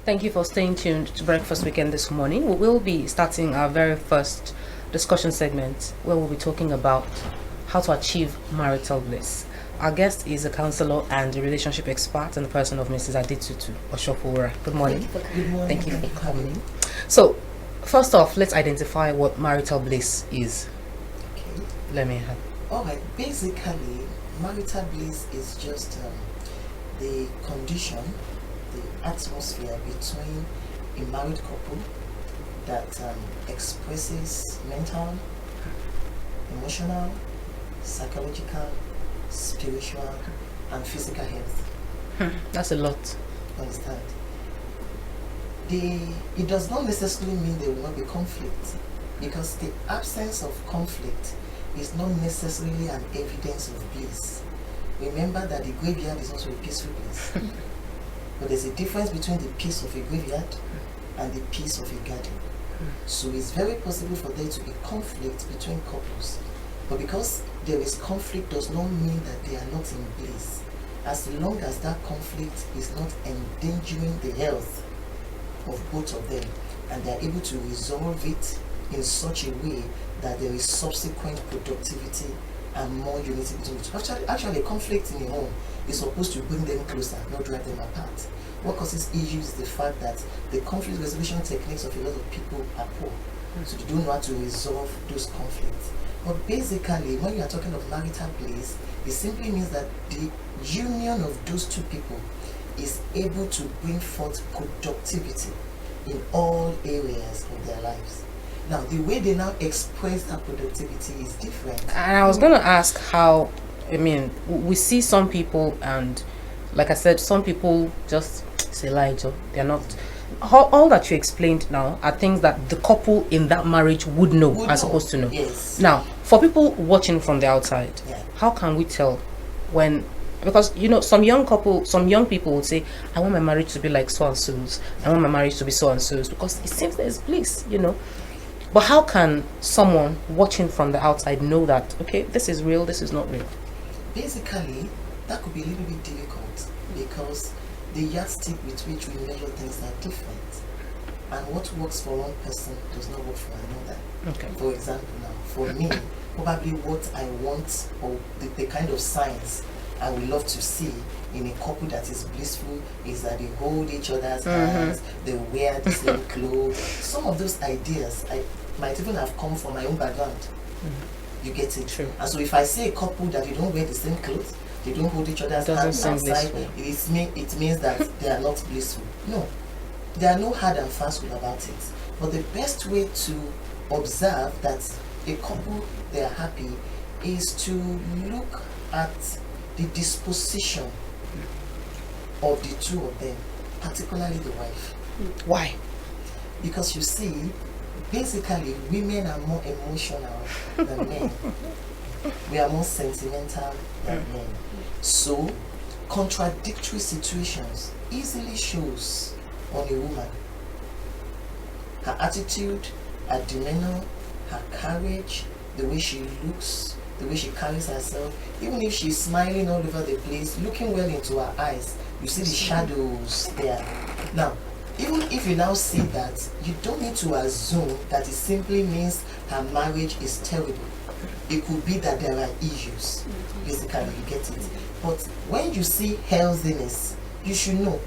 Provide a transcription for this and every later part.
Thank you for staying tuned to Breakfast Weekend this morning. We will be starting our very first discussion segment where we'll be talking about how to achieve marital bliss. Our guest is a counselor and a relationship expert in the person of Mrs. Adetutu Oshofowora. Good morning. Good morning. Thank you for coming. So, first off, let's identify what marital bliss is. Okay. Let me have. Alright, basically, marital bliss is just the condition, the atmosphere between a married couple that expresses mental, emotional, psychological, spiritual, and physical health. That's a lot. Understand? It does not necessarily mean there will not be conflict, because the absence of conflict is not necessarily an evidence of bliss. Remember that the graveyard is also a peaceful place. But there's a difference between the peace of a graveyard and the peace of a garden. So it's very possible for there to be conflict between couples. But because there is conflict does not mean that they are not in bliss. As long as that conflict is not endangering the health of both of them, and they are able to resolve it in such a way that there is subsequent productivity and more unity between the two. Actually, a conflict in a home is supposed to bring them closer, not drive them apart. What causes issues is the fact that the conflict resolution techniques of a lot of people are poor. So they don't know how to resolve those conflicts. But basically, when you are talking of marital bliss, it simply means that the union of those two people is able to bring forth productivity in all areas of their lives. Now, the way they now express that productivity is different. And I was going to ask how, we see some people, and like I said, some people just say lie, they're not. All that you explained now are things that the couple in that marriage would know, as opposed to know. Yes. Now, for people watching from the outside, Yeah. how can we tell when? Because some young people would say, "I want my marriage to be like so and so's. I want my marriage to be so and so's," because it seems there's bliss, But how can someone watching from the outside know that, okay, this is real, this is not real? Basically, that could be a little bit difficult because the yardstick with which we measure things are different. And what works for one person does not work for another. Okay. For example, now, for me, probably what I want, or the kind of signs I would love to see in a couple that is blissful is that they hold each other's hands, they wear the same clothes. Some of those ideas might even have come from my own background. You get it? True. And so if I see a couple that they don't wear the same clothes, they don't hold each other's hands outside, it means that they are not blissful. No. There are no hard and fast rule about it. But the best way to observe that a couple, they are happy, is to look at the disposition of the two of them, particularly the wife. Why? Because you see, basically, women are more emotional than men. We are more sentimental than men. So, contradictory situations easily shows on a woman. Her attitude, her demeanor, her courage, the way she looks, the way she carries herself, even if she's smiling all over the place, looking well into her eyes, you see the shadows there. Now, even if you now see that, you don't need to assume that it simply means her marriage is terrible. It could be that there are issues. Basically, you get it. But when you see healthiness, you should know.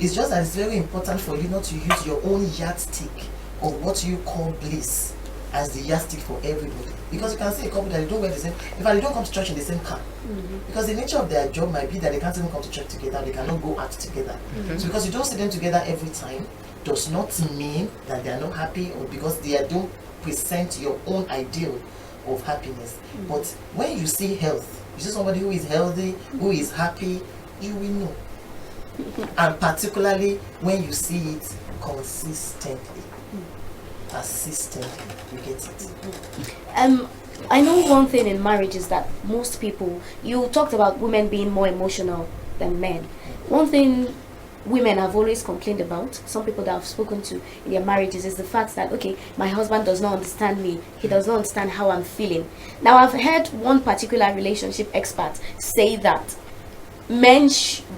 It's just that it's very important for you not to use your own yardstick of what you call bliss as the yardstick for everybody. Because you can see a couple that they don't wear the same, in fact, they don't come to church in the same car. Because the nature of their job might be that they can't even come to church together, they cannot go out together. So because you don't see them together every time, does not mean that they are not happy, or because they don't present your own ideal of happiness. But when you see health, you see somebody who is healthy, who is happy, you will know. And particularly when you see it consistently, persistently, you get it. I know one thing in marriage is that most people, you talked about women being more emotional than men. One thing women have always complained about, some people that I've spoken to in their marriages, is the fact that, okay, my husband does not understand me, he does not understand how I'm feeling. Now, I've heard one particular relationship expert say that men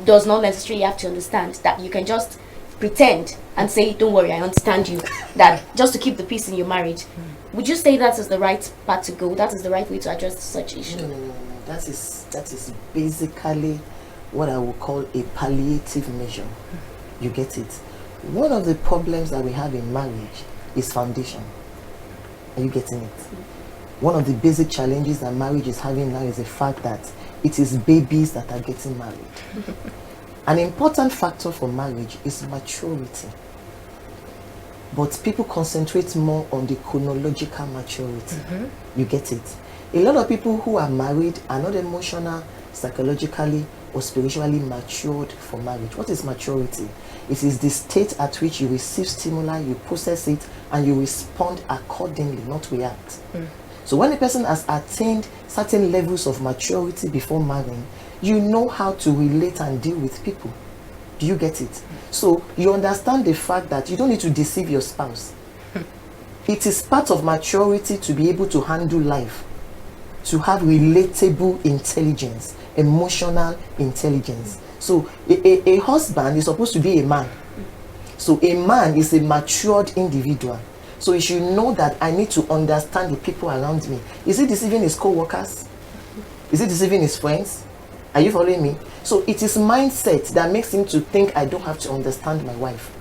does not necessarily have to understand, that you can just pretend and say, don't worry, I understand you, that just to keep the peace in your marriage. Would you say that is the right path to go? That is the right way to address such issue? No. That is basically what I would call a palliative measure. You get it? One of the problems that we have in marriage is foundation. Are you getting it? One of the basic challenges that marriage is having now is the fact that it is babies that are getting married. An important factor for marriage is maturity. But people concentrate more on the chronological maturity. You get it? A lot of people who are married are not emotional, psychologically, or spiritually matured for marriage. What is maturity? It is the state at which you receive stimuli, you process it, and you respond accordingly, not react. So when a person has attained certain levels of maturity before marrying, you know how to relate and deal with people. Do you get it? So you understand the fact that you don't need to deceive your spouse. It is part of maturity to be able to handle life, to have relatable intelligence, emotional intelligence. So a husband is supposed to be a man. So a man is a matured individual. So he should know that I need to understand the people around me. Is he deceiving his co-workers? Is he deceiving his friends? Are you following me? So it is mindset that makes him to think I don't have to understand my wife.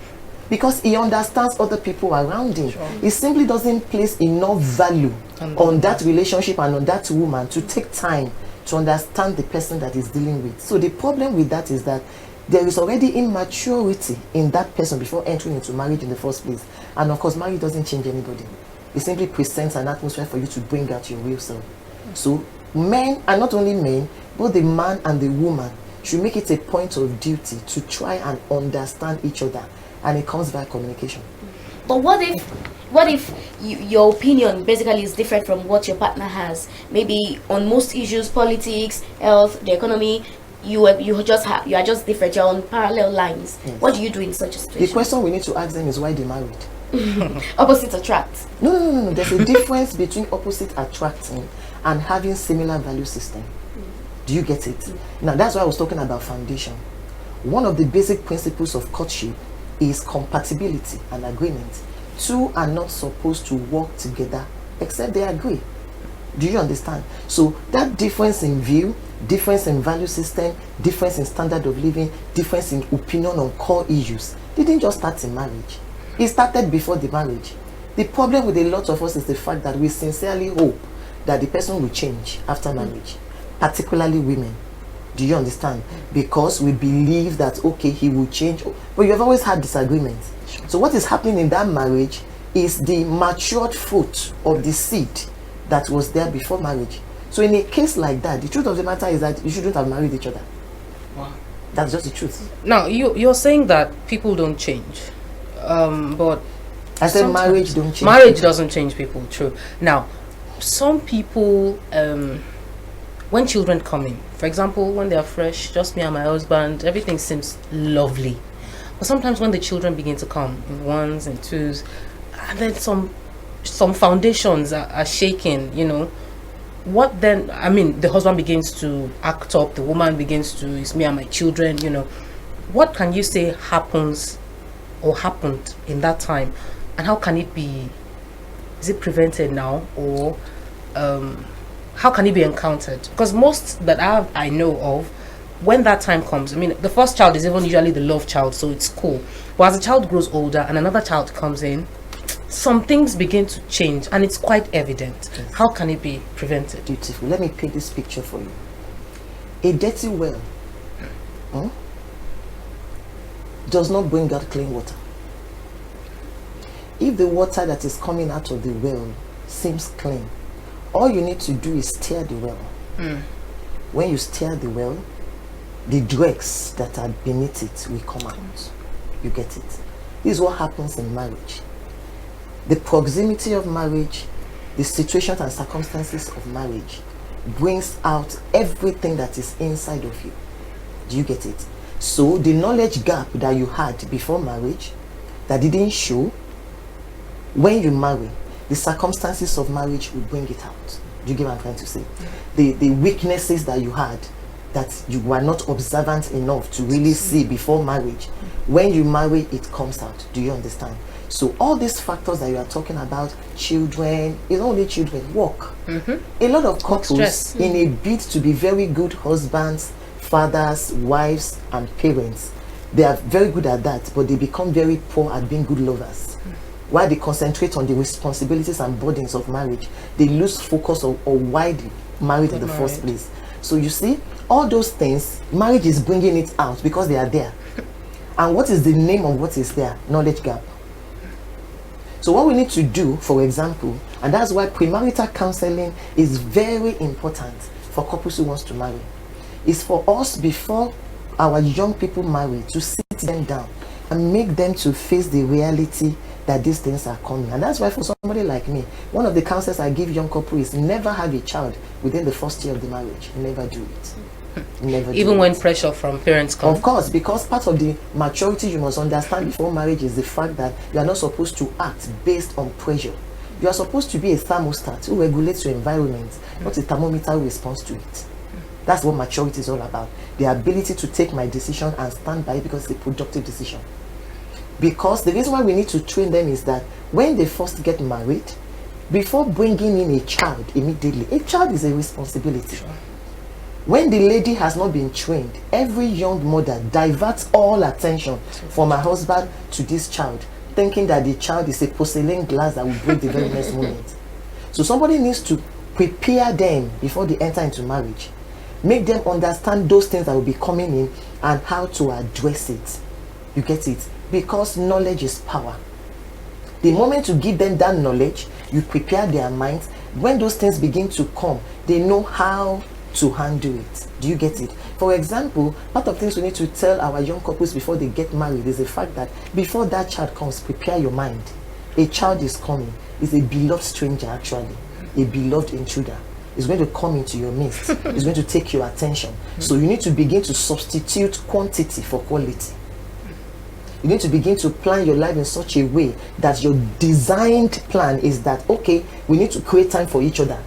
Because he understands other people around him. Sure. He simply doesn't place enough value on that relationship and on that woman to take time to understand the person that he's dealing with. So the problem with that is that there is already immaturity in that person before entering into marriage in the first place. And of course, marriage doesn't change anybody. It simply presents an atmosphere for you to bring out your real self. So men, and not only men, both the man and the woman should make it a point of duty to try and understand each other. And it comes via communication. But what if your opinion basically is different from what your partner has? Maybe on most issues, politics, health, the economy, you are just different. You're on parallel lines. Yes. What do you do in such a situation? The question we need to ask them is why they married. Opposites attract. No. There's a difference between opposite attracting and having similar value system. Do you get it? Now that's why I was talking about foundation. One of the basic principles of courtship is compatibility and agreement. Two are not supposed to work together except they agree. Do you understand? So that difference in view, difference in value system, difference in standard of living, difference in opinion on core issues didn't just start in marriage. It started before the marriage. The problem with a lot of us is the fact that we sincerely hope that the person will change after marriage, particularly women. Do you understand? Because we believe that, okay, he will change. But you have always had disagreements. So what is happening in that marriage is the matured fruit of the seed that was there before marriage. So in a case like that, the truth of the matter is that you shouldn't have married each other. Wow. That's just the truth. Now, you're saying that people don't change. But I said marriage don't change. Marriage doesn't change people, true. Now, some people... when children come in, for example, when they are fresh, just me and my husband, everything seems lovely. But sometimes when the children begin to come in ones and twos, and then some foundations are shaking, you know, what then? I mean, the husband begins to act up, the woman begins to, it's me and my children, you know. What can you say happens or happened in that time? And how can it be, is it prevented now, or how can it be encountered? Because most that I know of, when that time comes, I mean, the first child is even usually the love child, so it's cool. But as the child grows older and another child comes in, some things begin to change, and it's quite evident. Yes. How can it be prevented? Beautiful. Let me paint this picture for you. A dirty well does not bring out clean water. If the water that is coming out of the well seems clean, all you need to do is stir the well. When you stir the well, the dregs that are beneath it will come out. You get it? This is what happens in marriage. The proximity of marriage, the situations and circumstances of marriage brings out everything that is inside of you. Do you get it? So the knowledge gap that you had before marriage that didn't show, when you marry, the circumstances of marriage will bring it out. Do you get what I'm trying to say? The weaknesses that you had that you were not observant enough to really see before marriage. When you marry, it comes out. Do you understand? So all these factors that you are talking about, children, it's not only children, work. A lot of couples, in a bid to be very good husbands, fathers, wives, and parents, they are very good at that, but they become very poor at being good lovers. While they concentrate on the responsibilities and burdens of marriage, they lose focus on why they married in the first place. So you see, all those things, marriage is bringing it out because they are there. And what is the name of what is there? Knowledge gap. So what we need to do, for example, and that's why premarital counseling is very important for couples who wants to marry, is for us, before our young people marry, to sit them down and make them to face the reality that these things are coming. And that's why for somebody like me, one of the counsels I give young couple is never have a child within the first year of the marriage. Never do it. Never do Even it. when pressure from parents comes. Of course, because part of the maturity you must understand before marriage is the fact that you are not supposed to act based on pressure. You are supposed to be a thermostat who regulates your environment, not a thermometer who responds to it. That's what maturity is all about. The ability to take my decision and stand by it because it's a productive decision. Because the reason why we need to train them is that when they first get married, before bringing in a child immediately, a child is a responsibility. Sure. When the lady has not been trained, every young mother diverts all attention from her husband to this child, thinking that the child is a porcelain glass that will break the very next moment. So somebody needs to prepare them before they enter into marriage. Make them understand those things that will be coming in and how to address it. You get it? Because knowledge is power. The moment you give them that knowledge, you prepare their minds. When those things begin to come, they know how to handle it. Do you get it? For example, part of things we need to tell our young couples before they get married is the fact that before that child comes, prepare your mind. A child is coming. It's a beloved stranger, actually. A beloved intruder. It's going to come into your midst. It's going to take your attention. So you need to begin to substitute quantity for quality. You need to begin to plan your life in such a way that your designed plan is that, okay, we need to create time for each other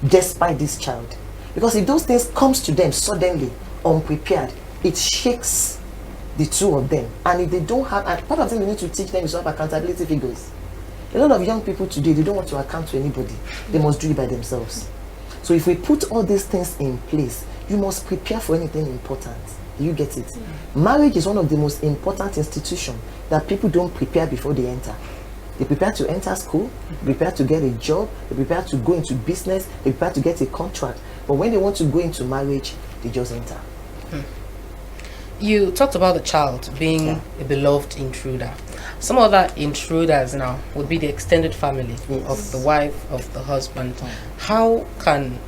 despite this child. Because if those things comes to them suddenly, unprepared, it shakes the two of them. And if they don't have, and part of the thing we need to teach them is to have accountability figures. A lot of young people today, they don't want to account to anybody. They must do it by themselves. So if we put all these things in place, you must prepare for anything important. Do you get it? Marriage is one of the most important institutions that people don't prepare before they enter. They prepare to enter school, they prepare to get a job, they prepare to go into business, they prepare to get a contract. But when they want to go into marriage, they just enter. You talked about the child being a beloved intruder. Some other intruders now would be the extended family of the wife, of the husband. How can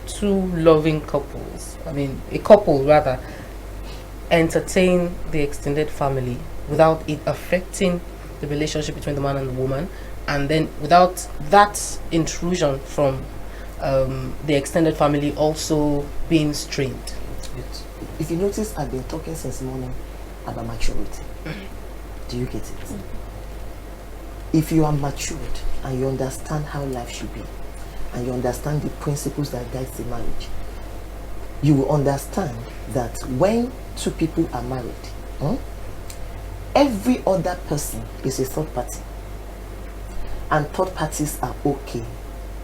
two loving couples, a couple rather, entertain the extended family without it affecting the relationship between the man and the woman, and then without that intrusion from the extended family also being strained? If you notice, I've been talking since morning about maturity. Do you get it? If you are matured and you understand how life should be, and you understand the principles that guide the marriage, you will understand that when two people are married, every other person is a third party, and third parties are okay.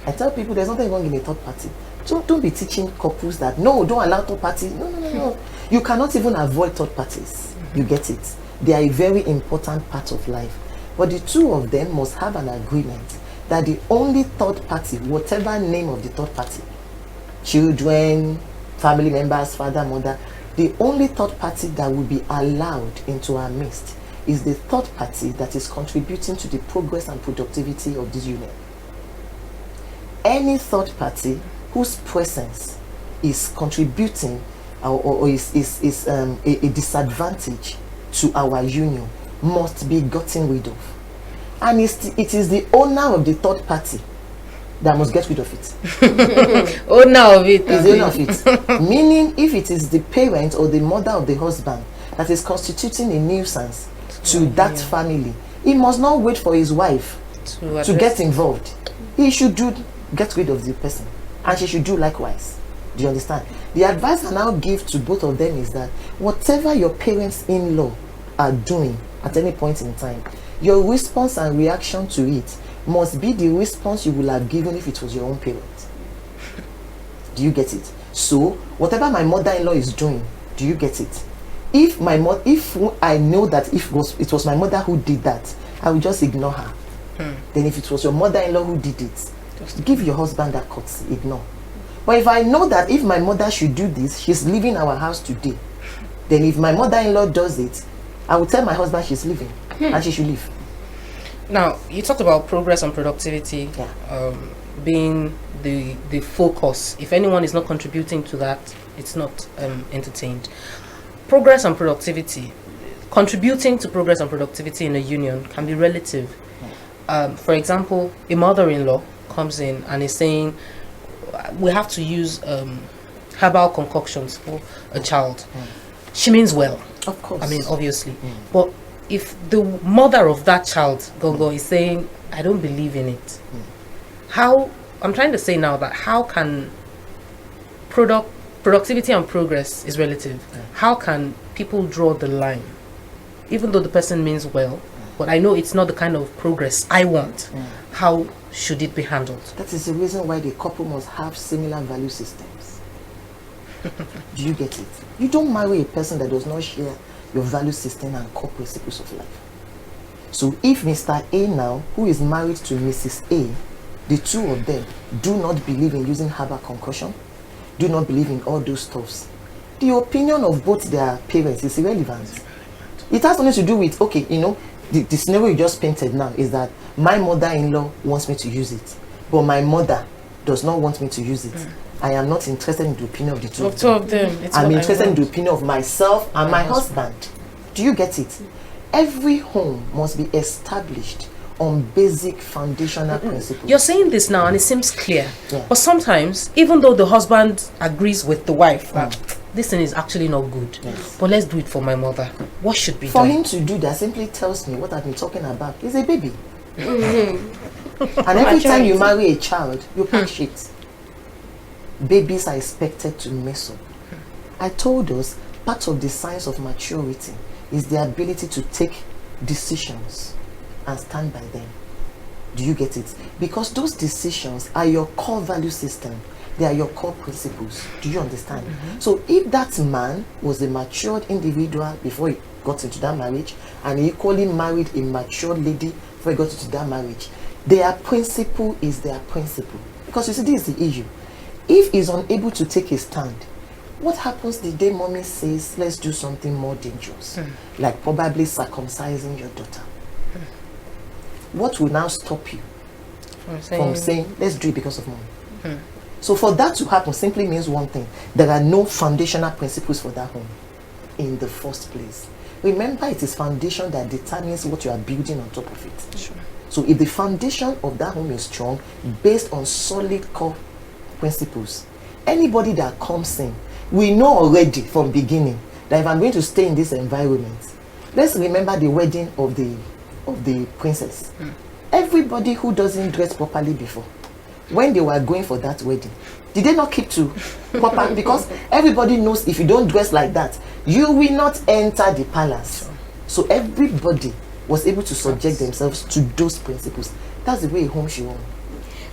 I tell people there's nothing wrong in a third party. So don't be teaching couples that no, don't allow third parties. No. You cannot even avoid third parties. You get it? They are a very important part of life. But the two of them must have an agreement that the only third party, whatever name of the third party, children, family members, father, mother, the only third party that will be allowed into our midst is the third party that is contributing to the progress and productivity of this union. Any third party whose presence is contributing or is a disadvantage to our union must be gotten rid of. And it is the owner of the third party that must get rid of it. Owner of it. Is the owner of it. Meaning, if it is the parent or the mother of the husband that is constituting a nuisance to that family, he must not wait for his wife to get involved. He should get rid of the person, and she should do likewise. Do you understand? The advice I now give to both of them is that whatever your parents-in-law are doing at any point in time, your response and reaction to it must be the response you will have given if it was your own parent. Do you get it? So whatever my mother-in-law is doing, do you get it? If I know that if it was my mother who did that, I will just ignore her. Then if it was your mother-in-law who did it, just give your husband that courtesy, ignore. But if I know that if my mother should do this, she's leaving our house today, then if my mother-in-law does it, I will tell my husband she's leaving and she should leave. Now, you talked about progress and productivity being the focus. If anyone is not contributing to that, it's not entertained. Progress and productivity, contributing to progress and productivity in a union can be relative. For example, a mother-in-law comes in and is saying, we have to use herbal concoctions for a child. She means well. Of course. I mean, obviously. But if the mother of that child, Gogo, is saying, I don't believe in it, I'm trying to say now that how can productivity and progress is relative. How can people draw the line? Even though the person means well, but I know it's not the kind of progress I want. How should it be handled? That is the reason why the couple must have similar value systems. Do you get it? You don't marry a person that does not share your value system and core principles of life. So if Mr. A now, who is married to Mrs. A, the two of them do not believe in using herbal concussion, do not believe in all those stuffs, the opinion of both their parents is irrelevant. It has nothing to do with, okay, you know, the scenario you just painted now is that my mother-in-law wants me to use it, but my mother does not want me to use it. I am not interested in the opinion of the two of them. I'm interested in the opinion of myself and my husband. Do you get it? Every home must be established on basic foundational principles. You're saying this now and it seems clear. Yeah. But sometimes, even though the husband agrees with the wife that this thing is actually not good, but let's do it for my mother, what should be for done? him to do that simply tells me what I've been talking about is a baby. And every time you marry a child, you pack shit. Babies are expected to mess up. I told us part of the signs of maturity is the ability to take decisions and stand by them. Do you get it? Because those decisions are your core value system. They are your core principles. Do you understand? So if that man was a matured individual before he got into that marriage, and he equally married a mature lady before he got into that marriage, their principle is their principle. Because you see, this is the issue. If he's unable to take a stand, what happens the day mommy says, let's do something more dangerous, like probably circumcising your daughter? What will now stop you from saying, let's do it because of mommy? So for that to happen simply means one thing: there are no foundational principles for that home in the first place. Remember, it is foundation that determines what you are building on top of it. Sure. So if the foundation of that home is strong, based on solid core principles, anybody that comes in, we know already from beginning that if I'm going to stay in this environment, let's remember the wedding of the princess. Everybody who doesn't dress properly before, when they were going for that wedding, did they not keep to proper? Because everybody knows if you don't dress like that, you will not enter the palace. So everybody was able to subject themselves to those principles. That's the way a home should run.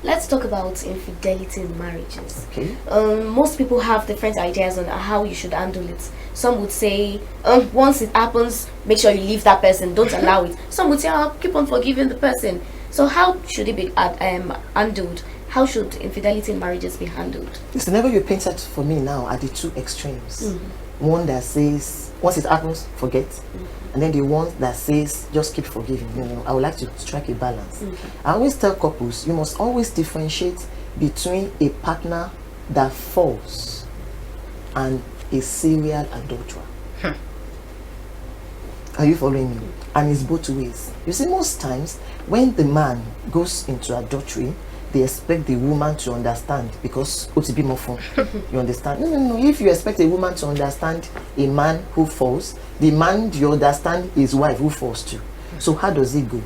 Let's talk about infidelity in marriages. Okay. Most people have different ideas on how you should handle it. Some would say, once it happens, make sure you leave that person, don't allow it. Some would say, I'll keep on forgiving the person. So how should it be handled? How should infidelity in marriages be handled? The scenario you painted for me now are the two extremes. One that says, once it happens, forget. And then the one that says, just keep forgiving. You know, I would like to strike a balance. I always tell couples, you must always differentiate between a partner that falls and a serial adulterer. Are you following me? And it's both ways. You see, most times when the man goes into adultery, they expect the woman to understand because OTB more fun. You understand? No. If you expect a woman to understand a man who falls, the man you understand his wife who falls too. So how does it go?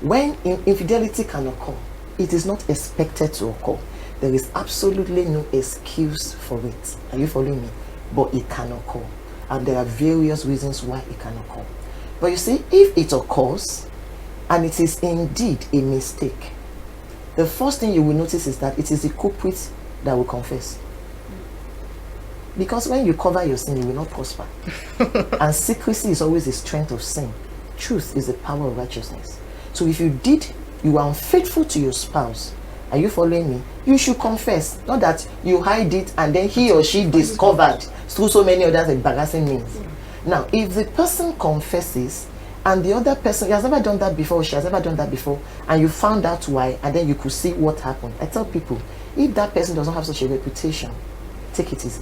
When infidelity can occur, it is not expected to occur. there is absolutely no excuse for it. Are you following me? But it can occur. And there are various reasons why it can occur. But you see, if it occurs, and it is indeed a mistake, the first thing you will notice is that it is the culprit that will confess. Because when you cover your sin, you will not prosper. And secrecy is always the strength of sin. Truth is the power of righteousness. So if you are unfaithful to your spouse, are you following me? You should confess. Not that you hide it and then he or she discovered through so many other embarrassing means. Now, if the person confesses and the other person, he has never done that before, she has never done that before, and you found out why, and then you could see what happened. I tell people, if that person does not have such a reputation, take it easy.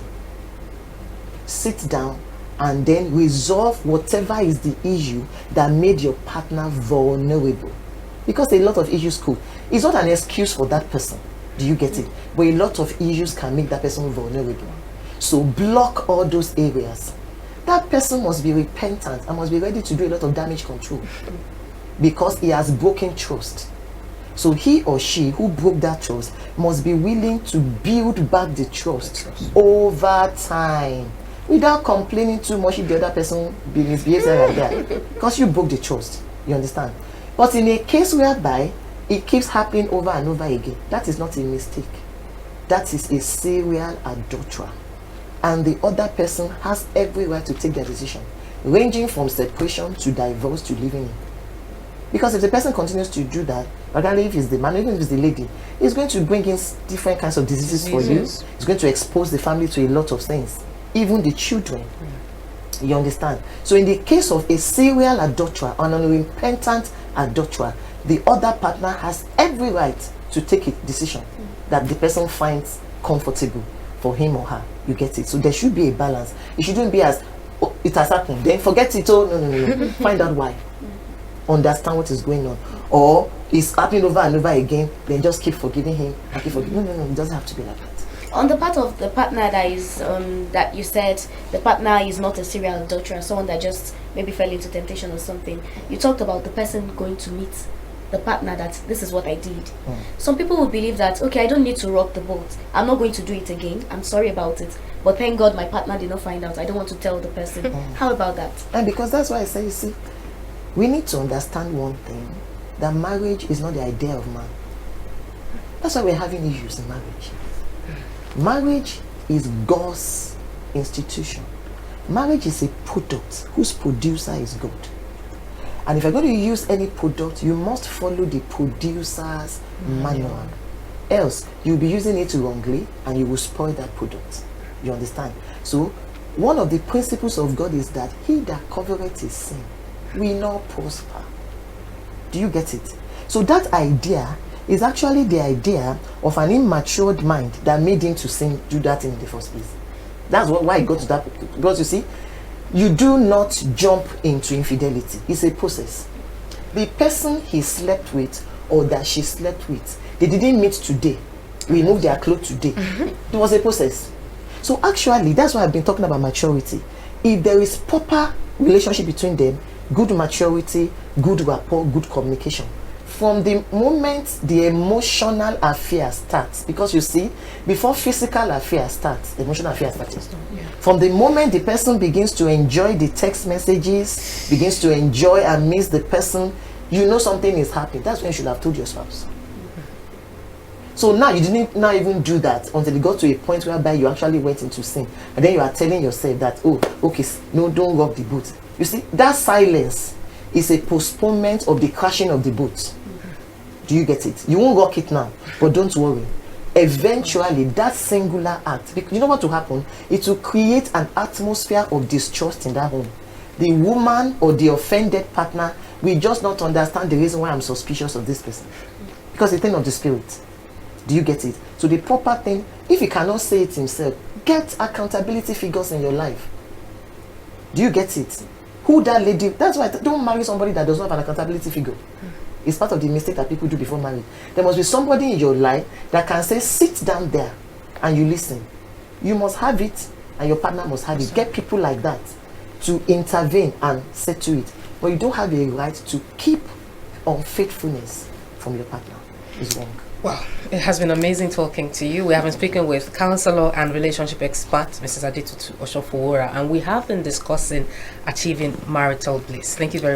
Sit down and then resolve whatever is the issue that made your partner vulnerable. Because a lot of issues could. It's not an excuse for that person. Do you get it? But a lot of issues can make that person vulnerable. So block all those areas. That person must be repentant and must be ready to do a lot of damage control. Because he has broken trust. So he or she who broke that trust must be willing to build back the trust over time. Without complaining too much if the other person misbehaves like that. Because you broke the trust. You understand? But in a case whereby it keeps happening over and over again, that is not a mistake. That is a serial adulterer. And the other person has every right to take their decision, ranging from separation to divorce to living in. Because if the person continues to do that, regardless if it's the man, even if it's the lady, it's going to bring in different kinds of diseases for you. It's going to expose the family to a lot of things, even the children. You understand? So in the case of a serial adulterer, an unrepentant adulterer, the other partner has every right to take a decision that the person finds comfortable for him or her. You get it? So there should be a balance. It shouldn't be as, oh, it has happened, then forget it. Oh, no. Find out why. Understand what is going on. Or it's happening over and over again, then just keep forgiving him and keep forgiving. No, it doesn't have to be like that. On the part of the partner that is that you said the partner is not a serial adulterer, someone that just maybe fell into temptation or something, you talked about the person going to meet the partner that this is what I did. Some people will believe that, okay, I don't need to rock the boat, I'm not going to do it again, I'm sorry about it, but thank God my partner did not find out, I don't want to tell the person. How about that? And because that's why I say, you see, we need to understand one thing, that marriage is not the idea of man. That's why we're having issues in marriage. Marriage is God's institution. Marriage is a product whose producer is God. And if you're going to use any product, you must follow the producer's manual. Else, you'll be using it wrongly and you will spoil that product. You understand? So, one of the principles of God is that he that covereth his sin will not prosper. Do you get it? So that idea is actually the idea of an immatured mind that made him to do that in the first place. That's why it got to that. Because you see, you do not jump into infidelity. It's a process. The person he slept with or that she slept with, they didn't meet today, remove their clothes today. It was a process. So actually, that's why I've been talking about maturity. If there is proper relationship between them, good maturity, good rapport, good communication, from the moment the emotional affair starts, because you see, before physical affair starts, emotional affair starts. From the moment the person begins to enjoy the text messages, begins to enjoy and miss the person, you know something is happening. That's when you should have told your spouse. So now you didn't now even do that until you got to a point whereby you actually went into sin, and then you are telling yourself that, oh, okay, no, don't rock the boat. You see, that silence is a postponement of the crashing of the boat. Do you get it? You won't rock it now, but don't worry. Eventually, that singular act, you know what will happen? It will create an atmosphere of distrust in that home. The woman or the offended partner will just not understand the reason why I'm suspicious of this person. Because it's a thing of the spirit. Do you get it? So the proper thing, if he cannot say it himself, get accountability figures in your life. Do you get it? Who that lady, that's why don't marry somebody that does not have an accountability figure. It's part of the mistake that people do before marriage. There must be somebody in your life that can say, sit down there and you listen. You must have it and your partner must have it. Get people like that to intervene and settle it. But you don't have a right to keep unfaithfulness from your partner. It's wrong. Well, it has been amazing talking to you. We have been speaking with counselor and relationship expert, Mrs. Adetutu Oshofowora, and we have been discussing achieving marital bliss. Thank you very much.